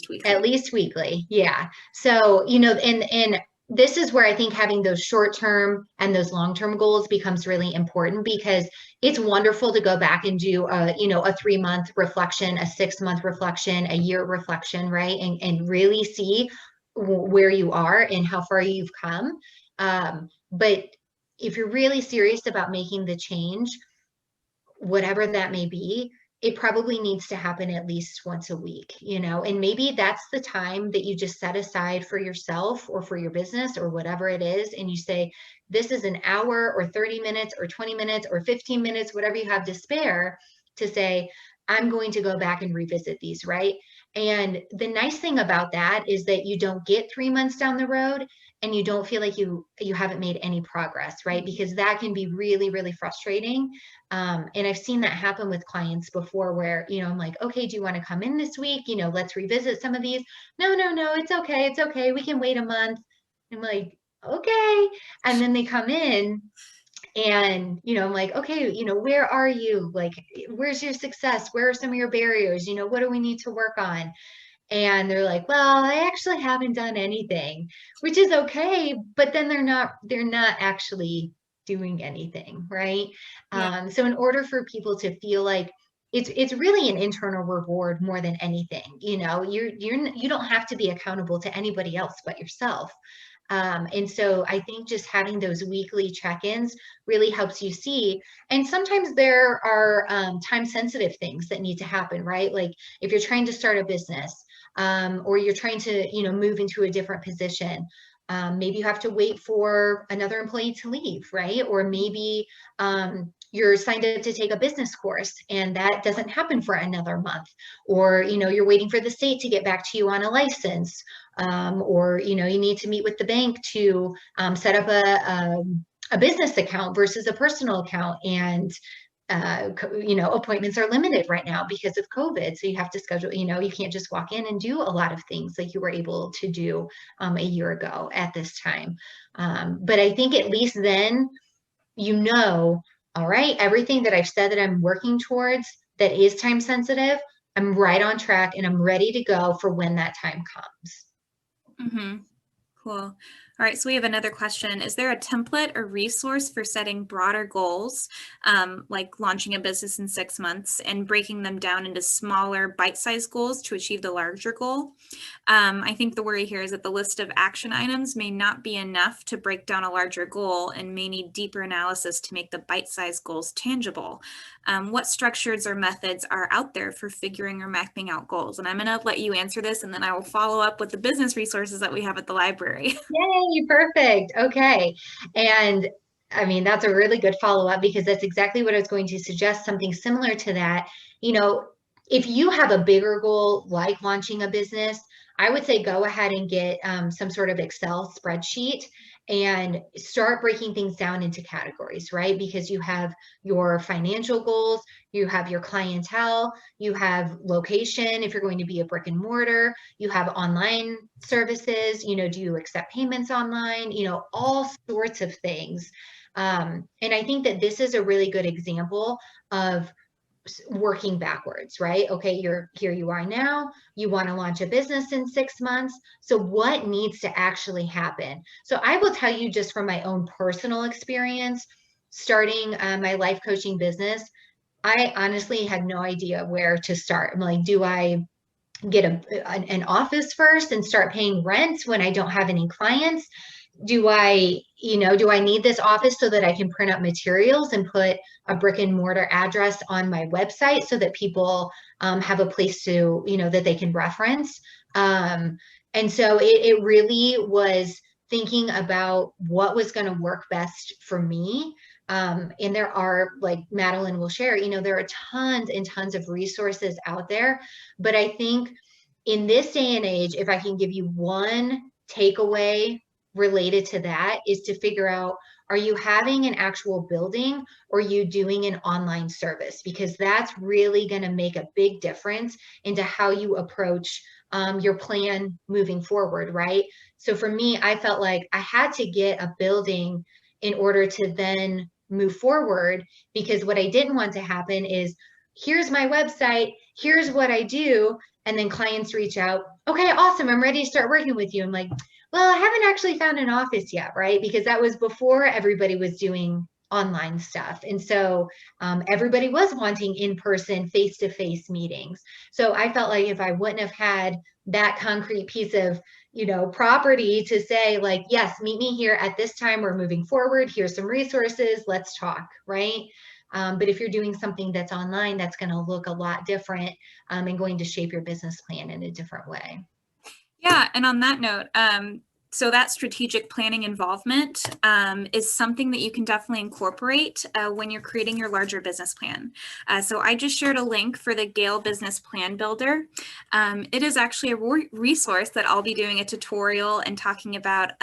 weekly. At least weekly. Yeah. So, and this is where I think having those short-term and those long-term goals becomes really important, because it's wonderful to go back and do a 3-month reflection, a 6-month reflection, a year reflection, right? And really see where you are and how far you've come. But if you're really serious about making the change, whatever that may be, it probably needs to happen at least once a week, and maybe that's the time that you just set aside for yourself or for your business or whatever it is. And you say, this is an hour or 30 minutes or 20 minutes or 15 minutes, whatever you have to spare, to say, I'm going to go back and revisit these, right? And the nice thing about that is that you don't get 3 months down the road and you don't feel like you haven't made any progress, right? Because that can be really, really frustrating. And I've seen that happen with clients before where, I'm like, okay, do you want to come in this week? Let's revisit some of these. No, it's okay. It's okay. We can wait a month. I'm like, okay. And then they come in and, I'm like, okay, where are you? Like, where's your success? Where are some of your barriers? What do we need to work on? And they're like, well, I actually haven't done anything, which is okay. But then they're not actually doing anything, right? Yeah. So in order for people to feel like it's really an internal reward more than anything, you don't have to be accountable to anybody else but yourself. And so I think just having those weekly check-ins really helps you see. And sometimes there are time sensitive things that need to happen, right? Like if you're trying to start a business, or you're trying to, move into a different position. Maybe you have to wait for another employee to leave, right? Or maybe you're signed up to take a business course and that doesn't happen for another month. Or, you're waiting for the state to get back to you on a license. Or, you need to meet with the bank to set up a business account versus a personal account. And appointments are limited right now because of COVID. So you have to schedule, you can't just walk in and do a lot of things like you were able to do a year ago at this time. But I think at least then, all right, everything that I've said that I'm working towards that is time sensitive, I'm right on track and I'm ready to go for when that time comes. Mm-hmm. Cool. All right, so we have another question. Is there a template or resource for setting broader goals, like launching a business in 6 months and breaking them down into smaller bite-sized goals to achieve the larger goal? I think the worry here is that the list of action items may not be enough to break down a larger goal and may need deeper analysis to make the bite-sized goals tangible. What structures or methods are out there for figuring or mapping out goals? And I'm going to let you answer this, and then I will follow up with the business resources that we have at the library. Yay, perfect. Okay. And I mean, that's a really good follow-up because that's exactly what I was going to suggest, something similar to that. If you have a bigger goal like launching a business, I would say go ahead and get some sort of Excel spreadsheet and start breaking things down into categories, right? Because you have your financial goals, you have your clientele, you have location, if you're going to be a brick and mortar, you have online services, do you accept payments online, all sorts of things. And I think that this is a really good example of working backwards, right? Okay, here you are now, you want to launch a business in 6 months. So what needs to actually happen? So I will tell you just from my own personal experience, starting my life coaching business, I honestly had no idea where to start. I'm like, do I get an office first and start paying rent when I don't have any clients? Do I need this office so that I can print up materials and put a brick and mortar address on my website so that people have a place to, that they can reference? And so it really was thinking about what was going to work best for me. And there are, like Madeline will share, there are tons and tons of resources out there. But I think in this day and age, if I can give you one takeaway related to that, is to figure out, are you having an actual building or are you doing an online service? Because that's really going to make a big difference into how you approach your plan moving forward, right? So for me, I felt like I had to get a building in order to then move forward, because what I didn't want to happen is, here's my website, here's what I do, and then clients reach out, okay, awesome, I'm ready to start working with you. I'm like, well, I haven't actually found an office yet, right? Because that was before everybody was doing online stuff. And so everybody was wanting in-person, face-to-face meetings. So I felt like if I wouldn't have had that concrete piece of, property to say, like, yes, meet me here at this time, we're moving forward, here's some resources, let's talk, right? But if you're doing something that's online, that's going to look a lot different and going to shape your business plan in a different way. Yeah, and on that note, so that strategic planning involvement is something that you can definitely incorporate when you're creating your larger business plan. So I just shared a link for the Gale Business Plan Builder. It is actually a resource that I'll be doing a tutorial and talking about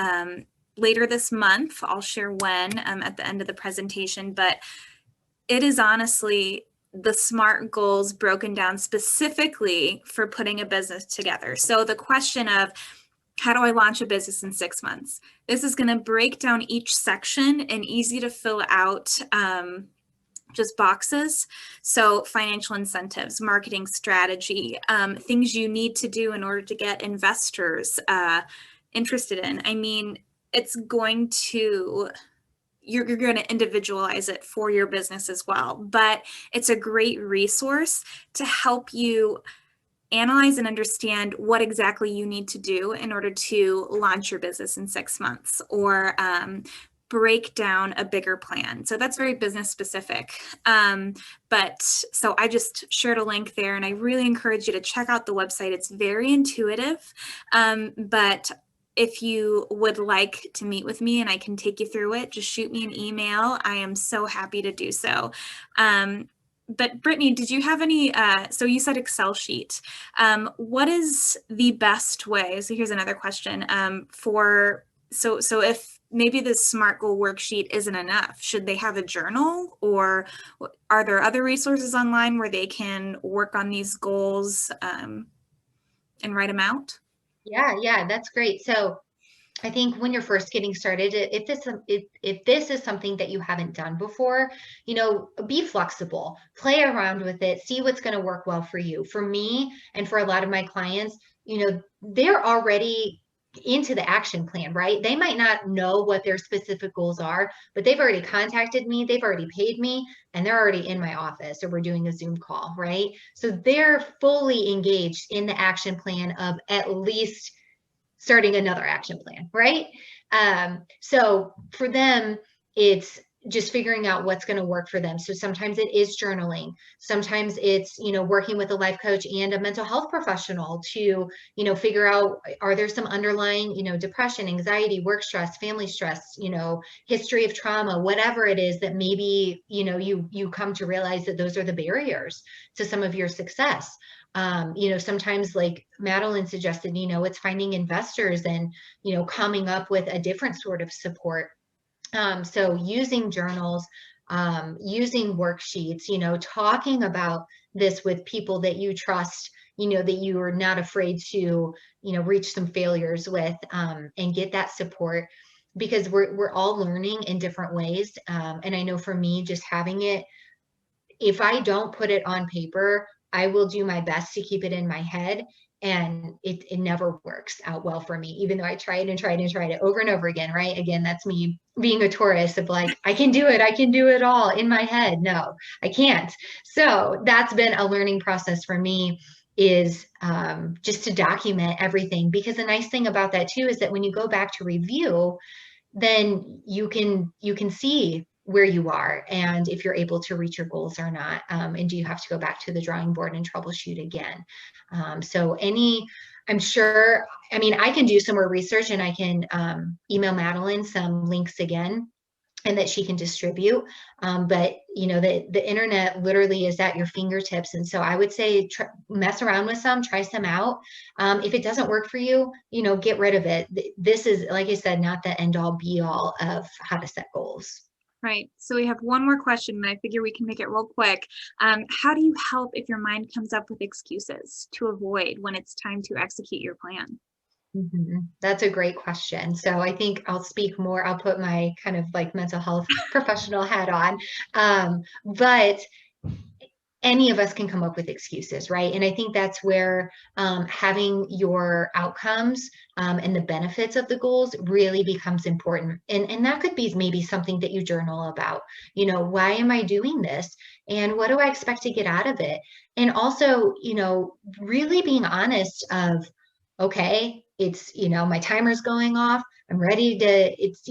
later this month. I'll share when at the end of the presentation, but it is honestly the SMART goals broken down specifically for putting a business together. So the question of, how do I launch a business in 6 months? This is going to break down each section and easy to fill out just boxes. So financial incentives, marketing strategy, things you need to do in order to get investors interested in. I mean, it's going to, you're going to individualize it for your business as well, but it's a great resource to help you analyze and understand what exactly you need to do in order to launch your business in 6 months, or break down a bigger plan. So that's very business specific. But so I just shared a link there, and I really encourage you to check out the website. It's very intuitive. But if you would like to meet with me and I can take you through it, just shoot me an email. I am so happy to do so. But Brittney, did you have any, so you said Excel sheet. What is the best way? So here's another question so if maybe the SMART goal worksheet isn't enough, should they have a journal, or are there other resources online where they can work on these goals and write them out? Yeah, that's great. So I think when you're first getting started, if this is something that you haven't done before, be flexible, play around with it, see what's going to work well for you. For me and for a lot of my clients, they're already into the action plan, right? They might not know what their specific goals are, but they've already contacted me, they've already paid me, and they're already in my office, or we're doing a Zoom call, right? So they're fully engaged in the action plan of at least starting another action plan, right? So for them, it's just figuring out what's going to work for them. So sometimes it is journaling. Sometimes it's, working with a life coach and a mental health professional to, figure out, are there some underlying, depression, anxiety, work stress, family stress, history of trauma, whatever it is that maybe, you come to realize that those are the barriers to some of your success. Sometimes, like Madeline suggested, it's finding investors and, coming up with a different sort of support. So using journals, using worksheets, talking about this with people that you trust, that you are not afraid to, reach some failures with, and get that support, because we're all learning in different ways. And I know for me, just having it, if I don't put it on paper, I will do my best to keep it in my head, and it never works out well for me, even though I tried it over and over again, right? Again, that's me being a Taurus of like, I can do it all in my head. No, I can't. So that's been a learning process for me, is just to document everything, because the nice thing about that too is that when you go back to review, then you can see where you are and if you're able to reach your goals or not. And do you have to go back to the drawing board and troubleshoot again? I'm sure, I can do some more research, and I can email Madeline some links again, and that she can distribute. But the internet literally is at your fingertips. And so I would say, mess around with some, try some out. If it doesn't work for you, get rid of it. This is, like I said, not the end all be all of how to set goals. Right. So we have one more question, and I figure we can make it real quick. How do you help if your mind comes up with excuses to avoid when it's time to execute your plan? That's a great question. So I think I'll speak more. I'll put my kind of like mental health professional hat on. But any of us can come up with excuses, right? And I think that's where having your outcomes and the benefits of the goals really becomes important. And that could be maybe something that you journal about. Why am I doing this? And what do I expect to get out of it? And also, really being honest of, okay, it's, my timer's going off. I'm ready to, it's,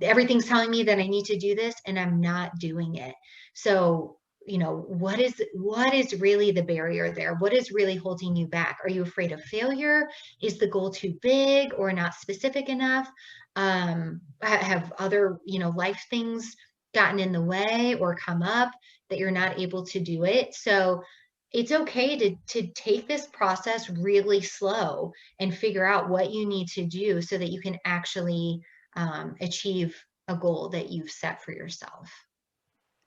everything's telling me that I need to do this, and I'm not doing it. So, what is really the barrier there? What is really holding you back? Are you afraid of failure? Is the goal too big or not specific enough? Have other, life things gotten in the way or come up that you're not able to do it? So it's okay to take this process really slow and figure out what you need to do so that you can actually achieve a goal that you've set for yourself.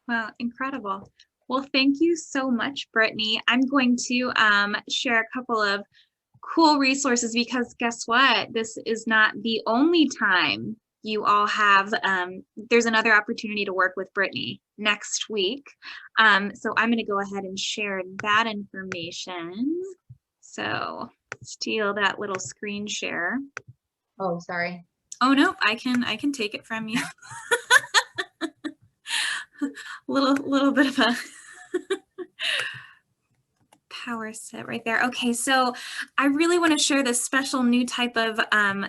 Wow, incredible. Well, thank you so much, Brittney. I'm going to share a couple of cool resources, because guess what? This is not the only time you all have, there's another opportunity to work with Brittney next week. So I'm going to go ahead and share that information. So steal that little screen share. Oh, sorry. Oh no, I can take it from you. little bit of a power sit right there. Okay, so I really want to share this special new type of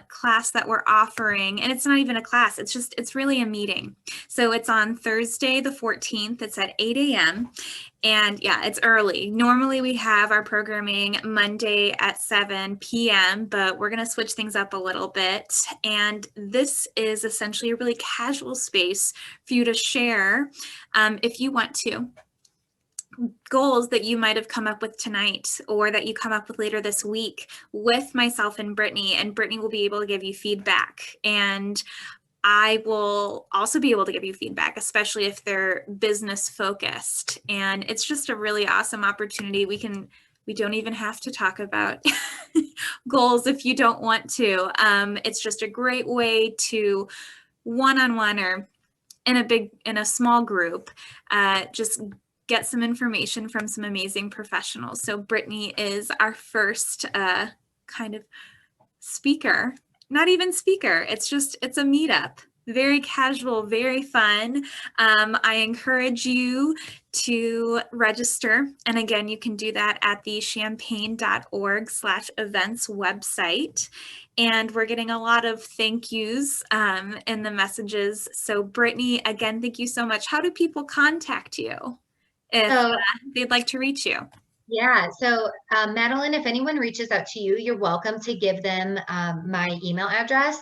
class that we're offering, and it's not even a class, it's really a meeting. So it's on Thursday the 14th, it's at 8 a.m. And yeah, it's early. Normally we have our programming Monday at 7 p.m., but we're going to switch things up a little bit. And this is essentially a really casual space for you to share, if you want to, goals that you might have come up with tonight or that you come up with later this week with myself and Brittney will be able to give you feedback. And I will also be able to give you feedback, especially if they're business focused. And it's just a really awesome opportunity. We don't even have to talk about goals if you don't want to. It's just a great way to one-on-one or in a small group, just get some information from some amazing professionals. So Brittney is our first kind of speaker. Not even speaker, it's a meetup. Very casual, very fun. I encourage you to register. And again, you can do that at the champaign.org/events website. And we're getting a lot of thank yous in the messages. So Brittney, again, thank you so much. How do people contact you if they'd like to reach you? Yeah. So, Madeline, if anyone reaches out to you, you're welcome to give them my email address.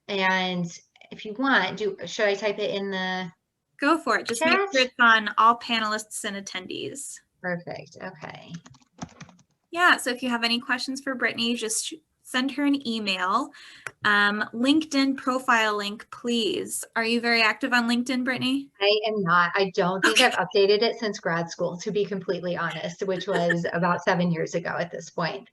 And if you want, should I type it in the Go for it. Just chat? make sure it's on all panelists and attendees. Perfect. Okay. Yeah. So if you have any questions for Brittney, just send her an email. LinkedIn profile link, please. Are you very active on LinkedIn, Brittney? I am not. I don't think I've updated it since grad school, to be completely honest, which was about 7 years ago at this point.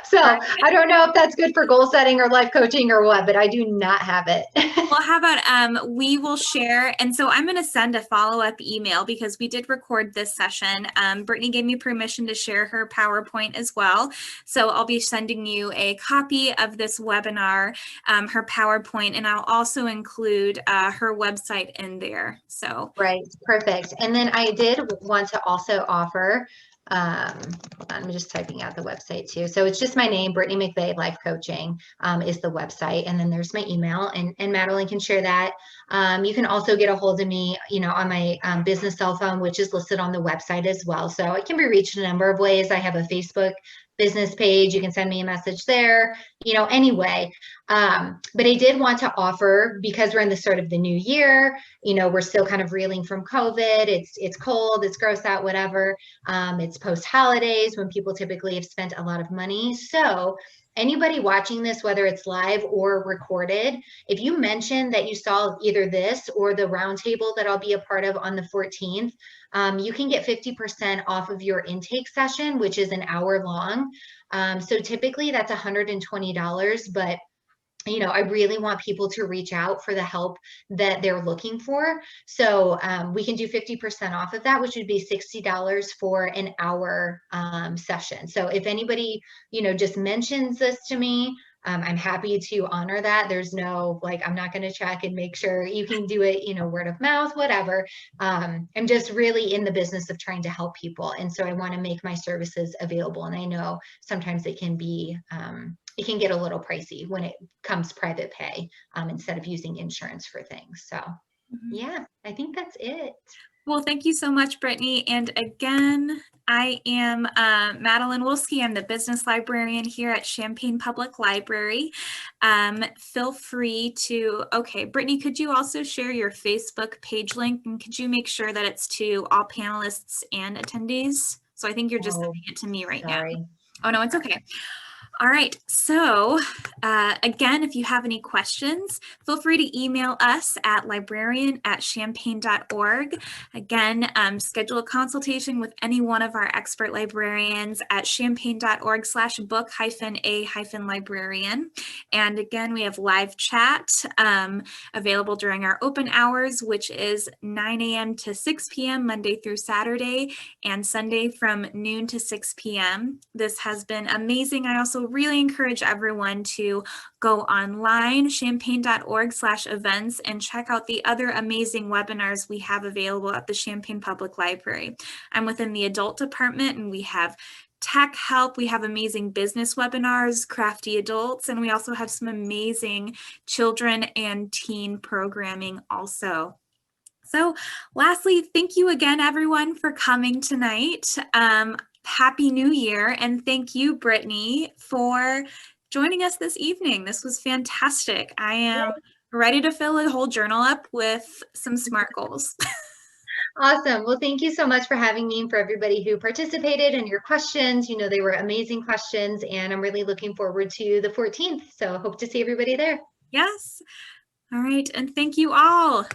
So I don't know if that's good for goal setting or life coaching or what, but I do not have it. Well, how about we will share. And so I'm going to send a follow-up email because we did record this session. Brittney gave me permission to share her PowerPoint as well. So I'll be sending you a copy of this webinar, her PowerPoint, and I'll also include her website in there. So right. Perfect. And then I did want to also offer, hold on, I'm just typing out the website too. So it's just my name, Brittney McVey Life Coaching is the website. And then there's my email, and Madeline can share that. You can also get a hold of me, on my business cell phone, which is listed on the website as well. So it can be reached a number of ways. I have a Facebook business page. You can send me a message there, anyway. But I did want to offer, because we're in the start of the new year, we're still kind of reeling from COVID. It's cold, it's gross out, whatever. It's post holidays when people typically have spent a lot of money. So anybody watching this, whether it's live or recorded, if you mention that you saw either this or the roundtable that I'll be a part of on the 14th, you can get 50% off of your intake session, which is an hour long. So typically that's $120, but I really want people to reach out for the help that they're looking for. So we can do 50% off of that, which would be $60 for an hour session. So if anybody, just mentions this to me, I'm happy to honor that. There's no, I'm not going to check and make sure. You can do it, word of mouth, whatever. I'm just really in the business of trying to help people. And so I want to make my services available. And I know sometimes it can be, it can get a little pricey when it comes private pay instead of using insurance for things. So yeah, I think that's it. Well, thank you so much, Brittney. And again, I am Madeline Wolski. I'm the business librarian here at Champaign Public Library. Feel free to, Brittney, could you also share your Facebook page link? And could you make sure that it's to all panelists and attendees? So I think you're just sending it to me right now. Oh, no, it's okay. All right, so again, if you have any questions, feel free to email us at librarian@champaign.org. Again, schedule a consultation with any one of our expert librarians at champaign.org/book-a-librarian. And again, we have live chat available during our open hours, which is 9 a.m. to 6 p.m. Monday through Saturday, and Sunday from noon to 6 p.m. This has been amazing. I also really encourage everyone to go online, champaign.org/events, and check out the other amazing webinars we have available at the Champaign Public Library. I'm within the adult department, and we have tech help. We have amazing business webinars, crafty adults, and we also have some amazing children and teen programming also. So lastly, thank you again, everyone, for coming tonight. Happy New Year. And thank you, Brittney, for joining us this evening. This was fantastic. I am ready to fill a whole journal up with some SMART goals. Awesome. Well, thank you so much for having me and for everybody who participated and your questions. You know, they were amazing questions, and I'm really looking forward to the 14th. So hope to see everybody there. Yes. All right. And thank you all.